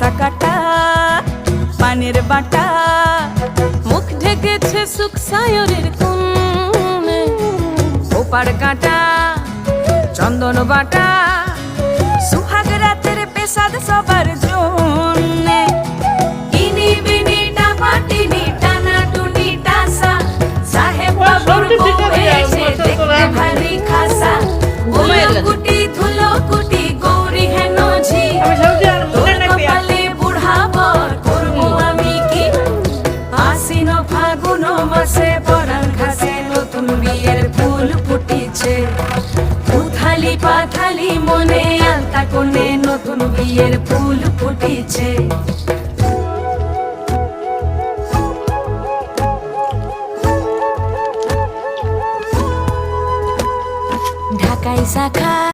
কষা কাটা পানের বাটা মুখ ঢেকেছে সুখ সায়রের কোণে ওপার কাটা চন্দন বাটা সুহাগ রাতের পেশাদ সবার জন্যে ইনি বিনি টাপাটিনি টানা টুনি টাসা সাহেব বাবুর বউ এসে দেখতে ভারী খাসা কুটি ধুলো কুটি গৌরী হেন ঝি তোর কপালে বুড়া বর করবো আমি কি আশ্বিন ফাগুন মাসে পরাণ ঘাসে নতুন বিয়ের ফুল ফুটিছে উথালি পাথালি মনে আলতা কোণে নতুন বিয়ের ফুল ফুটিছে ঢাকাই শাখা